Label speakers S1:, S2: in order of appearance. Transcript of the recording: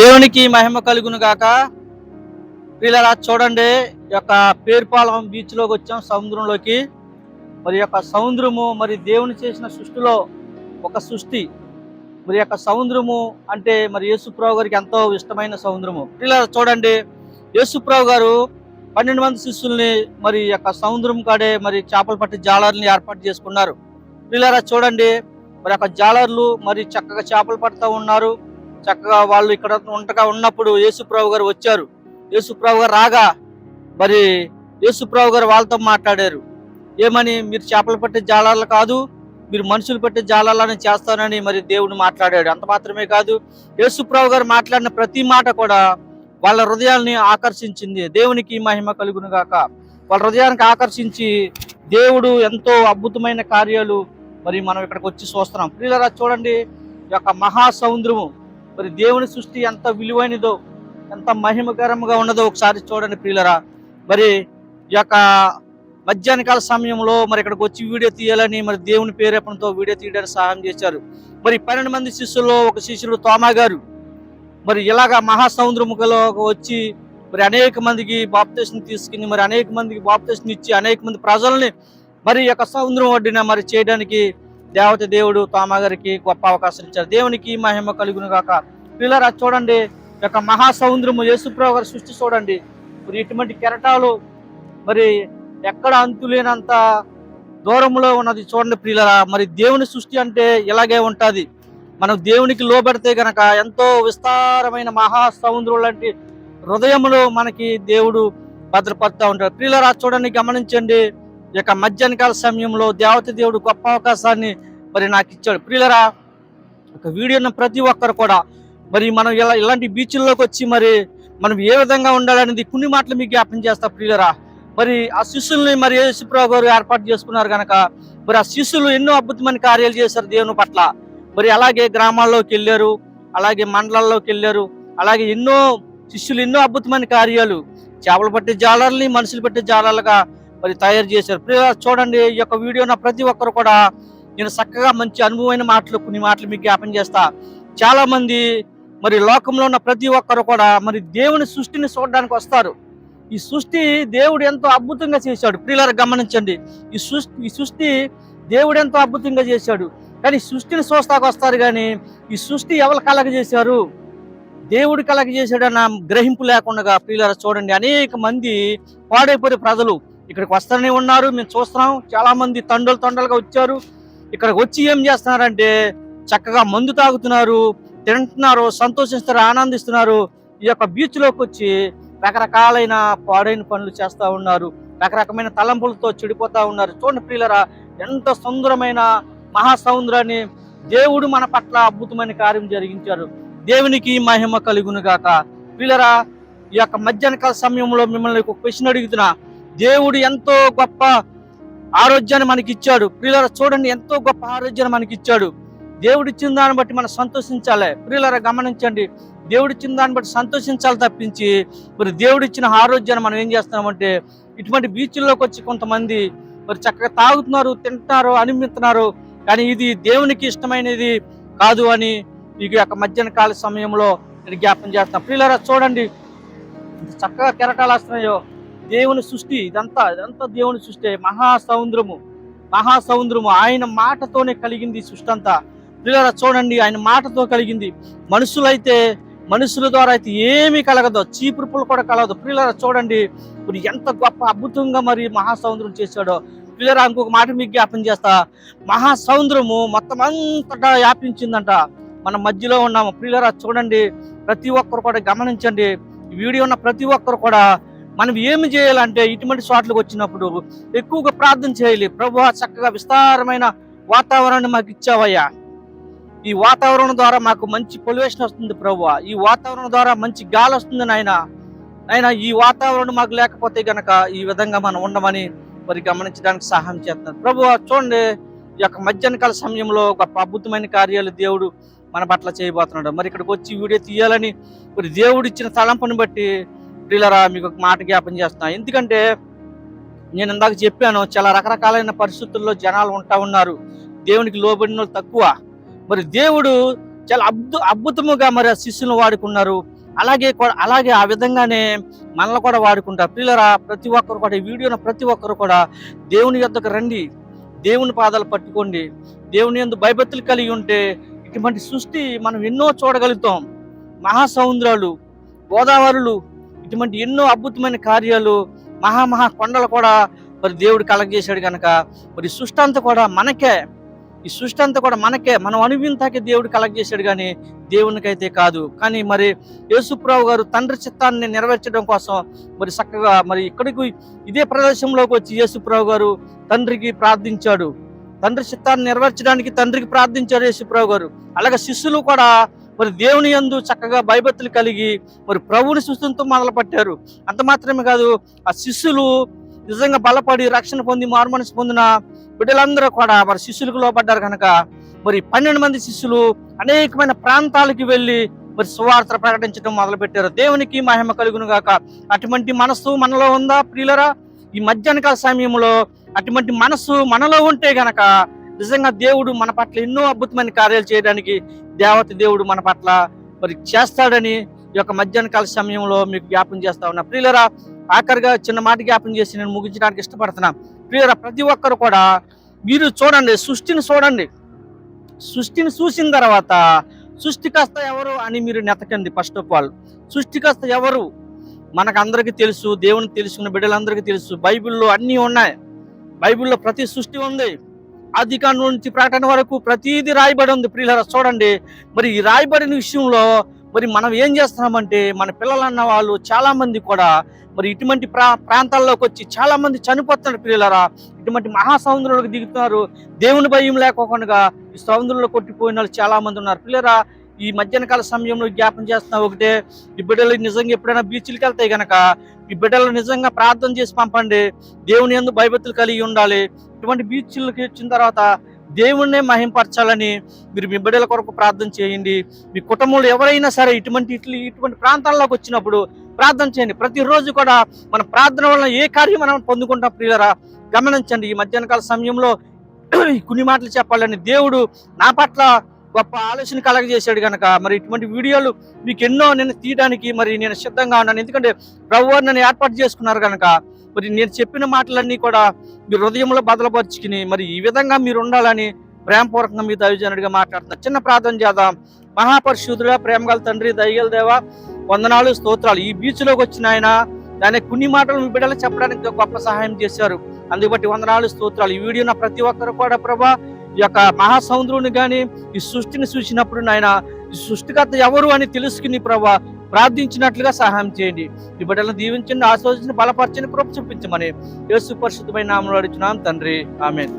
S1: దేవునికి మహిమ కలుగును గాక. ప్రియులారా చూడండి, ఈ యొక్క పేరుపాలెం బీచ్ లోకి వచ్చాం, సముద్రంలోకి. మరి యొక్క సముద్రము మరి దేవుని చేసిన సృష్టిలో ఒక సృష్టి. మరి యొక్క సముద్రము అంటే మరి యేసుప్రభు గారికి ఎంతో ఇష్టమైన సముద్రము. ప్రియులారా చూడండి, యేసుప్రభు గారు 12 మంది శిష్యుల్ని మరి యొక్క సముద్రం కాడే మరి చేపలు పట్టి జాలర్ని ఏర్పాటు చేసుకున్నారు. ప్రియులారా చూడండి, మరి యొక్క జాలర్లు మరి చక్కగా చేపలు పడుతూ ఉన్నారు. చక్కగా వాళ్ళు ఇక్కడ ఉంటగా ఉన్నప్పుడు యేసుప్రభు గారు వచ్చారు. యేసుప్రభు గారు రాగా మరి యేసుప్రభు గారు వాళ్ళతో మాట్లాడారు. ఏమని? మీరు చేపలు పట్టే జాలాలు కాదు, మీరు మనుషులు పట్టే జాలాలని చేస్తానని మరి దేవుడు మాట్లాడాడు. అంత మాత్రమే కాదు, యేసుప్రభు గారు మాట్లాడిన ప్రతి మాట కూడా వాళ్ళ హృదయాల్ని ఆకర్షించింది. దేవునికి మహిమ కలుగును గాక. వాళ్ళ హృదయానికి ఆకర్షించి దేవుడు ఎంతో అద్భుతమైన కార్యాలు మరి మనం ఇక్కడికి వచ్చి చూస్తున్నాం. ప్రియులారా చూడండి, ఈ యొక్క మహాసముద్రము మరి దేవుని సృష్టి ఎంత విలువైనదో, ఎంత మహిమకరంగా ఉన్నదో ఒకసారి చూడండి ప్రియులరా. మరి ఈ యొక్క మధ్యాహ్నకాల సమయంలో మరి ఇక్కడికి వచ్చి వీడియో తీయాలని మరి దేవుని ప్రేరేపణతో వీడియో తీయడానికి సహాయం చేశారు. మరి 12 మంది శిష్యుల్లో ఒక శిష్యుడు తోమా గారు మరి ఇలాగా మహాసముద్రములో వచ్చి మరి అనేక మందికి బాప్తిస్మం తీసుకుని మరి అనేక మందికి బాప్తిస్మం ఇచ్చి అనేక మంది ప్రజల్ని మరి యొక్క సముద్రం ఒడ్డున మరి చేయడానికి దేవుడు తోమా గారికి గొప్ప అవకాశం ఇచ్చారు. దేవునికి మహిమ కలుగును గాక. పిల్లరా చూడండి, యొక్క మహాసముద్రము యేసుప్రభు గారి సృష్టి చూడండి. మరి ఇటువంటి కెరటాలు మరి ఎక్కడ అంతులేనంత దూరంలో ఉన్నది చూడండి ప్రియులరా. మరి దేవుని సృష్టి అంటే ఇలాగే ఉంటది. మనం దేవునికి లోబడితే గనక ఎంతో విస్తారమైన మహాసముద్రం లాంటి హృదయంలో మనకి దేవుడు భద్రపరుస్తూ ఉంటాడు. ప్రియులరా చూడండి, గమనించండి, ఈ యొక్క మధ్యాహ్నకాల సమయంలో దేవుడు గొప్ప అవకాశాన్ని మరి నాకు ఇచ్చాడు. ప్రియులరా, ఒక వీడియోని ప్రతి ఒక్కరు కూడా మరి మనం ఇలాంటి బీచ్ల్లోకి వచ్చి మరి మనం ఏ విధంగా ఉండాలనేది కొన్ని మాటలు మీకు జ్ఞాపం చేస్తా ప్రియులరా. మరి ఆ శిష్యుల్ని మరి యేసుప్రభు గారు ఏర్పాటు చేసుకున్నారు కనుక మరి ఆ శిష్యులు ఎన్నో అద్భుతమైన కార్యాలు చేశారు దేవుని పట్ల. మరి అలాగే గ్రామాల్లోకి వెళ్ళారు, అలాగే మండలాల్లోకి వెళ్ళారు, అలాగే ఎన్నో శిష్యులు ఎన్నో అద్భుతమైన కార్యాలు చేపలు పట్టే జాలర్ని మనుషులు పట్టే జాలాలుగా మరి తయారు చేశారు. చూడండి, ఈ యొక్క వీడియో ప్రతి ఒక్కరు కూడా నేను చక్కగా మంచి అనుభవమైన మాటలు కొన్ని మాటలు మీకు జ్ఞాపం చేస్తా. చాలా మంది మరి లోకంలో ఉన్న ప్రతి ఒక్కరు కూడా మరి దేవుని సృష్టిని చూడడానికి వస్తారు. ఈ సృష్టి దేవుడు ఎంతో అద్భుతంగా చేశాడు. ప్రియులారా గమనించండి, ఈ సృష్టి దేవుడు ఎంతో అద్భుతంగా చేశాడు. కానీ సృష్టిని చూస్తాకు వస్తారు, కానీ ఈ సృష్టి ఎవరు కలగజేశారు? దేవుడు కలగజేశాడన్న గ్రహింపు లేకుండా ప్రియులారా చూడండి, అనేక మంది పాడైపోయే ప్రజలు ఇక్కడికి వస్తూనే ఉన్నారు. మేము చూస్తున్నాం, చాలా మంది తండలుగా వచ్చారు. ఇక్కడికి వచ్చి ఏం చేస్తున్నారంటే చక్కగా మందు తాగుతున్నారు, తింటున్నారు, సంతోషిస్తున్నారు, ఆనందిస్తున్నారు. ఈ యొక్క బీచ్లోకి వచ్చి రకరకాలైన పాడైన పనులు చేస్తూ ఉన్నారు, రకరకమైన తలంపులతో చెడిపోతూ ఉన్నారు. చూడండి ప్రియులరా, ఎంత సుందరమైన మహాసముద్రాన్ని దేవుడు మన పట్ల అద్భుతమైన కార్యం జరిగించారు. దేవునికి మహిమ కలుగును గాక. ప్రియులరా, ఈ యొక్క మధ్యాహ్నకాల సమయంలో మిమ్మల్ని ఒక క్వశ్చన్ అడుగుతున్నా. దేవుడు ఎంతో గొప్ప ఆరోగ్యాన్ని మనకి ఇచ్చాడు. ప్రియులరా చూడండి, ఎంతో గొప్ప ఆరోగ్యాన్ని మనకి ఇచ్చాడు. దేవుడిచ్చిన దాన్ని బట్టి మనం సంతోషించాలి. ప్రియులరా గమనించండి, దేవుడిచ్చిన దాన్ని బట్టి సంతోషించాలి తప్పించి మరి దేవుడిచ్చిన ఆరోగ్యాన్ని మనం ఏం చేస్తున్నామంటే ఇటువంటి బీచ్ల్లోకి వచ్చి కొంతమంది మరి చక్కగా తాగుతున్నారు, తింటున్నారు, అనిమిస్తున్నారు. కానీ ఇది దేవునికి ఇష్టమైనది కాదు అని ఈ యొక్క మధ్యాహ్న కాల సమయంలో నేను జ్ఞాపం చేస్తాను. ప్రియులరా చూడండి, చక్కగా కెరటాలు వస్తున్నాయో. దేవుని సృష్టి ఇదంతా దేవుని సృష్టి. మహాసముద్రము ఆయన మాటతోనే కలిగింది సృష్టి అంతా. ప్రియులారా చూడండి, ఆయన మాటతో కలిగింది. మనుషుల ద్వారా అయితే ఏమీ కలగదు, చీపురు పుల్ల కూడా కలగదు. ప్రియులారా చూడండి, మరి ఎంత గొప్ప అద్భుతంగా మరి మహాసముద్రం చేశాడో. ప్రియులారా ఇంకొక మాట మీకు జ్ఞాపం చేస్తా. మహాసముద్రము మొత్తం అంతటా వ్యాపించిందంట, మన మధ్యలో ఉన్నాము. ప్రియులారా చూడండి, ప్రతి ఒక్కరు కూడా గమనించండి, ఈ వీడియో ఉన్న ప్రతి ఒక్కరు కూడా మనం ఏమి చేయాలంటే ఇటువంటి చోట్లకు వచ్చినప్పుడు ఎక్కువగా ప్రార్థన చేయాలి. ప్రభువా, చక్కగా విస్తారమైన వాతావరణాన్ని మాకు ఇచ్చావయ్యా. ఈ వాతావరణం ద్వారా మాకు మంచి పొల్యూషన్ వస్తుంది ప్రభువా. ఈ వాతావరణం ద్వారా మంచి గాలి వస్తుంది నాయన. ఈ వాతావరణం మాకు లేకపోతే గనక ఈ విధంగా మనం ఉండమని మరి గమనించడానికి సహాయం చేస్తున్నారు. ప్రభువా చూడండి, ఈ యొక్క మధ్యాహ్నకాల సమయంలో గొప్ప అద్భుతమైన కార్యాలు దేవుడు మన పట్ల చేయబోతున్నాడు. మరి ఇక్కడికి వచ్చి వీడియో తీయాలని మరి దేవుడు ఇచ్చిన తలంపుని బట్టి ప్రియులరా మీకు ఒక మాట జ్ఞాపం చేస్తున్నా. ఎందుకంటే నేను ఇందాక చెప్పాను, చాలా రకరకాలైన పరిస్థితుల్లో జనాలు ఉంటా ఉన్నారు. దేవునికి లోబడిన తక్కువ. మరి దేవుడు చాలా అద్భుతముగా మరి ఆ శిష్యులను వాడుకున్నారు. అలాగే ఆ విధంగానే మనల్ని కూడా వాడుకుంటారు. ప్రియులారా, ప్రతి ఒక్కరు కూడా ఈ వీడియోను ప్రతి ఒక్కరు కూడా దేవుని యొద్దకు రండి, దేవుని పాదాలు పట్టుకోండి. దేవుని యందు భయభక్తులు కలిగి ఉంటే ఇటువంటి సృష్టి మనం ఎన్నో చూడగలుగుతాం. మహాసముద్రాలు, గోదావరులు, ఇటువంటి ఎన్నో అద్భుతమైన కార్యాలు, మహా కొండలు కూడా మరి దేవుడు కలగజేశాడు కనుక మరి ఈ సృష్టి అంతా కూడా మనకే మనం అనుభవించాకే దేవుడు కలగజేశాడు కానీ దేవునికైతే కాదు. కానీ మరి యేసుప్రభు గారు తండ్రి చిత్తాన్ని నెరవేర్చడం కోసం మరి చక్కగా మరి ఇక్కడికి ఇదే ప్రదేశంలోకి వచ్చి యేసుప్రభు గారు తండ్రికి ప్రార్థించాడు. తండ్రి చిత్తాన్ని నెరవేర్చడానికి తండ్రికి ప్రార్థించాడు యేసుప్రభు గారు. అలాగే శిష్యులు కూడా మరి దేవుని యందు చక్కగా భయభక్తులు కలిగి మరి ప్రభువుని సృష్టితో మొదలు పెట్టారు. అంత మాత్రమే కాదు, ఆ శిష్యులు నిజంగా బలపడి రక్షణ పొంది మారుమనసు పొందిన బిడ్డలందరూ కూడా మరి శిష్యులకు లోపడ్డారు కనుక మరి 12 మంది శిష్యులు అనేకమైన ప్రాంతాలకి వెళ్ళి మరి సువార్త ప్రకటించడం మొదలు పెట్టారు. దేవునికి మహిమ కలుగును గాక. అటువంటి మనస్సు మనలో ఉందా ప్రియులరా? ఈ మధ్యాహ్నకాల సమయంలో అటువంటి మనస్సు మనలో ఉంటే గనక నిజంగా దేవుడు మన పట్ల ఎన్నో అద్భుతమైన కార్యాలు చేయడానికి దేవుడు మన పట్ల మరి చేస్తాడని ఈ యొక్క మధ్యాహ్నకాల సమయంలో మీకు జ్ఞాపం చేస్తా ఉన్నా. ప్రియులరా, ఆఖరిగా చిన్న మాట జ్ఞాపం చేసి నేను ముగించడానికి ఇష్టపడుతున్నా. ప్రియులరా, ప్రతి ఒక్కరు కూడా మీరు చూడండి, సృష్టిని చూసిన తర్వాత సృష్టికర్త ఎవరు అని మీరు నెతకండి. ఫస్ట్ ఆఫ్ ఆల్ సృష్టికర్త ఎవరు మనకు అందరికీ తెలుసు, దేవునికి తెలుసుకున్న బిడ్డలందరికీ తెలుసు. బైబిల్లో అన్నీ ఉన్నాయి. బైబిల్లో ప్రతి సృష్టి ఉంది. ఆదికాండం నుంచి ప్రకటన వరకు ప్రతిదీ రాయబడి ఉంది. ప్రియులారా, చూడండి, మరి ఈ రాయబడిన విషయంలో మరి మనం ఏం చేస్తున్నామంటే మన పిల్లలన్న వాళ్ళు చాలా మంది కూడా మరి ఇటువంటి ప్రాంతాల్లోకి వచ్చి చాలా మంది చనిపోతున్నారు. ప్రియులారా, ఇటువంటి మహాసముద్రంలోకి దిగుతున్నారు. దేవుని భయం లేకోకుండా ఈ సముద్రంలో కొట్టిపోయిన వాళ్ళు చాలా మంది ఉన్నారు. ప్రియులారా, ఈ మధ్యాహ్నకాల సమయంలో జ్ఞాపం చేస్తున్నా ఒకటే, ఈ బిడ్డలు నిజంగా ఎప్పుడైనా బీచ్లకి వెళ్తాయి కనుక ఈ బిడ్డలు నిజంగా ప్రార్థన చేసి పంపండి. దేవుని యందు భయభక్తులు కలిగి ఉండాలి. ఇటువంటి బీచ్లకి వచ్చిన తర్వాత దేవుణ్ణే మహింపరచాలని మీరు మీ బిడ్డల కొరకు ప్రార్థన చేయండి. మీ కుటుంబంలో ఎవరైనా సరే ఇటువంటి ప్రాంతాల్లోకి వచ్చినప్పుడు ప్రార్థన చేయండి. ప్రతిరోజు కూడా మన ప్రార్థన వలన ఏ కార్యం మనం పొందుకుంటాం ప్రియులరా గమనించండి. ఈ మధ్యాహ్నకాల సమయంలో కొన్ని మాటలు చెప్పాలని దేవుడు నా పట్ల గొప్ప ఆలోచన కలగజేశాడు కనుక మరి ఇటువంటి వీడియోలు మీకు ఎన్నో నేను తీయడానికి మరి నేను సిద్ధంగా ఉన్నాను. ఎందుకంటే ప్రభువు నన్ను ఏర్పాటు చేసుకున్నారు కనుక మరి నేను చెప్పిన మాటలన్నీ కూడా మీ హృదయంలో బదలపరుచుకుని మరి ఈ విధంగా మీరు ఉండాలని ప్రేమపూర్వకంగా మీ దైవజనుడిగా మాట్లాడుతున్నారు. చిన్న ప్రార్థన చేద్దాం. మహాపరిశుద్ధుడా, ప్రేమగల తండ్రి, దయగల దేవా, వందనాలు, స్తోత్రాలు. ఈ బీచ్లోకి వచ్చిన ఆయన దాని కొన్ని మాటలు మీ బిడ్డలు చెప్పడానికి గొప్ప సహాయం చేశారు. అందుకు బట్టి వందనాలు, స్తోత్రాలు. ఈ వీడియో నా ప్రతి ఒక్కరు కూడా ప్రభా ఈ యొక్క మహాసముద్రుని కానీ ఈ సృష్టిని చూసినప్పుడు నాయన ఈ సృష్టికర్త ఎవరు అని తెలుసుకుని ప్రభా ప్రార్థించినట్లుగా సహాయం చేయండి. ఈ బిడ్డలను దీవించండి, ఆస్వాదించండి, బలపరచండి, కృప చూపించమని యేసు పరిశుద్ధమైన నామములో అడుగుచున్నాం తండ్రి. ఆమేన్.